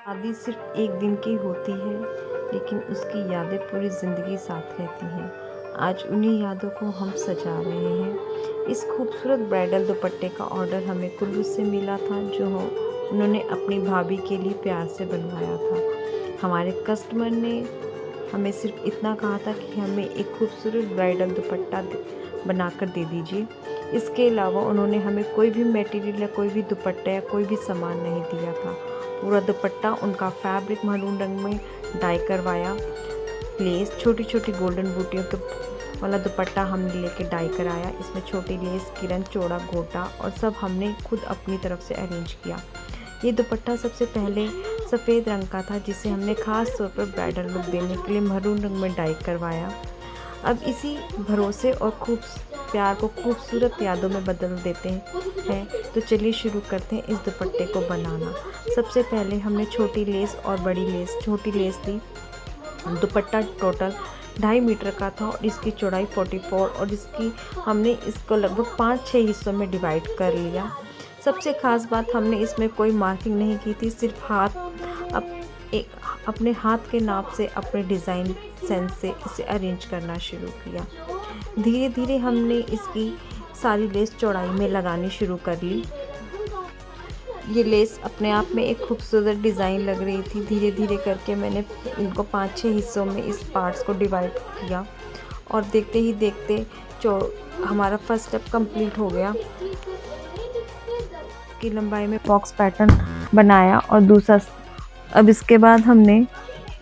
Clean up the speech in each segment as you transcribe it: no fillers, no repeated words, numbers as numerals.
शादी सिर्फ एक दिन की होती है, लेकिन उसकी यादें पूरी ज़िंदगी साथ रहती हैं। आज उन्हीं यादों को हम सजा रहे हैं। इस खूबसूरत ब्राइडल दुपट्टे का ऑर्डर हमें कुल्लू से मिला था, जो उन्होंने अपनी भाभी के लिए प्यार से बनवाया था। हमारे कस्टमर ने हमें सिर्फ इतना कहा था कि हमें एक खूबसूरत ब्राइडल दुपट्टा बनाकर दे दीजिए। इसके अलावा उन्होंने हमें कोई भी मटेरियल या कोई भी दुपट्टा या कोई भी सामान नहीं दिया था। पूरा दुपट्टा उनका फैब्रिक मरून रंग में डाई करवाया। लेस छोटी छोटी गोल्डन बूटियों के वाला दुपट्टा हमने लेके डाई कराया। इसमें छोटी लेस, किरण, चौड़ा गोटा और सब हमने खुद अपनी तरफ से अरेंज किया। ये दुपट्टा सबसे पहले सफ़ेद रंग का था, जिसे हमने ख़ास तौर पर ब्राइडल लुक देने के लिए मरून रंग में डाई करवाया। अब इसी भरोसे और प्यार को खूबसूरत यादों में बदल देते हैं। तो चलिए शुरू करते हैं इस दुपट्टे को बनाना। सबसे पहले हमने छोटी लेस और बड़ी लेस, छोटी लेस ली। दुपट्टा टोटल 2.5 मीटर का था और इसकी चौड़ाई 44 और हमने इसको लगभग 5-6 हिस्सों में डिवाइड कर लिया। सबसे ख़ास बात, हमने इसमें कोई मार्किंग नहीं की थी, सिर्फ अपने हाथ के नाप से, अपने डिज़ाइन सेंस से इसे अरेंज करना शुरू किया। धीरे धीरे हमने इसकी सारी लेस चौड़ाई में लगानी शुरू कर ली। ये लेस अपने आप में एक खूबसूरत डिज़ाइन लग रही थी। धीरे धीरे करके मैंने इनको 5-6 हिस्सों में इस पार्ट्स को डिवाइड किया और देखते ही देखते हमारा फर्स्ट स्टेप कंप्लीट हो गया। की लंबाई में बॉक्स पैटर्न बनाया और अब इसके बाद हमने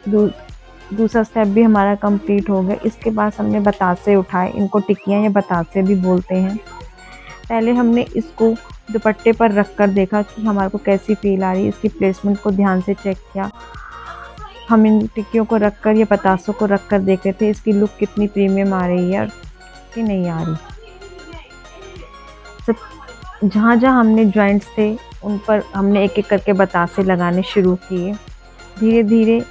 दूसरा स्टेप भी हमारा कंप्लीट हो गया। इसके बाद हमने बतासे उठाए, इनको टिक्कियाँ या बतासे भी बोलते हैं। पहले हमने इसको दुपट्टे पर रख कर देखा कि हमारे को कैसी फील आ रही है। इसकी प्लेसमेंट को ध्यान से चेक किया। हम इन टिक्कियों को रख कर या बतासों को रख कर देख रहे थे इसकी लुक कितनी प्रीमियम आ रही है कि नहीं आ रही। सब जहाँ जहाँ हमने जॉइंट्स थे उन पर हमने एक एक करके बतासे लगाने शुरू किए। धीरे धीरे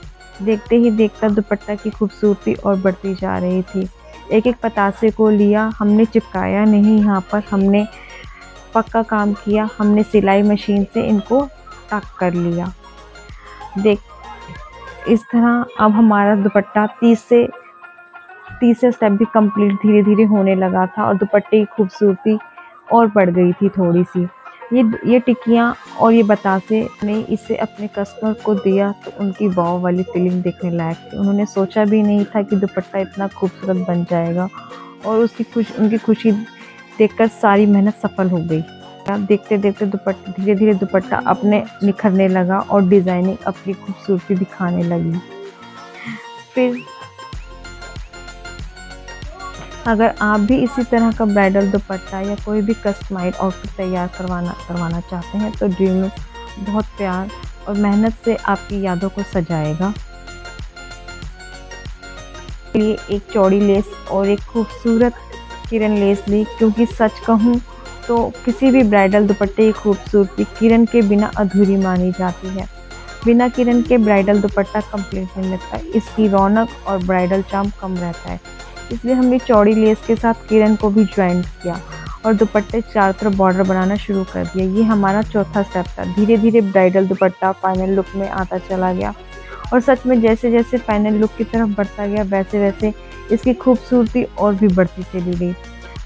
देखते ही देखता दुपट्टा की खूबसूरती और बढ़ती जा रही थी। एक एक पतासे को लिया, हमने चिपकाया नहीं, यहाँ पर हमने पक्का काम किया। हमने सिलाई मशीन से इनको टक कर लिया। इस तरह अब हमारा दुपट्टा 30 स्टेप भी कंप्लीट धीरे धीरे होने लगा था और दुपट्टे की खूबसूरती और बढ़ गई थी थोड़ी सी। ये टिक्कियाँ और ये बतासे ने इसे अपने कस्टमर को दिया तो उनकी वाव वाली फीलिंग देखने लायक थी। उन्होंने सोचा भी नहीं था कि दुपट्टा इतना खूबसूरत बन जाएगा और उनकी खुशी देखकर सारी मेहनत सफल हो गई। देखते देखते धीरे धीरे दुपट्टा अपने निखरने लगा और डिज़ाइनिंग अपनी खूबसूरती दिखाने लगी। फिर अगर आप भी इसी तरह का ब्राइडल दुपट्टा या कोई भी कस्टमाइज्ड आउटफिट तैयार करवाना चाहते हैं तो ड्रीम लुक बहुत प्यार और मेहनत से आपकी यादों को सजाएगा। लिए एक चौड़ी लेस और एक खूबसूरत किरण लेस ली, क्योंकि सच कहूँ तो किसी भी ब्राइडल दुपट्टे की खूबसूरती किरण के बिना अधूरी मानी जाती है। बिना किरण के ब्राइडल दुपट्टा कंप्लीट नहीं लगता। इसकी रौनक और ब्राइडल चार्म कम रहता है। इसलिए हमने चौड़ी लेस के साथ किरण को भी ज्वाइंट किया और दुपट्टे चारों तरफ बॉर्डर बनाना शुरू कर दिया। ये हमारा चौथा स्टेप था। धीरे धीरे ब्राइडल दुपट्टा फाइनल लुक में आता चला गया और सच में जैसे जैसे फाइनल लुक की तरफ बढ़ता गया वैसे वैसे इसकी खूबसूरती और भी बढ़ती चली गई।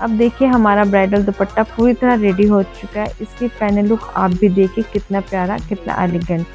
अब देखिए हमारा ब्राइडल दुपट्टा पूरी तरह रेडी हो चुका है। इसकी फाइनल लुक आप भी देखिए, कितना प्यारा, कितना एलिगेंट।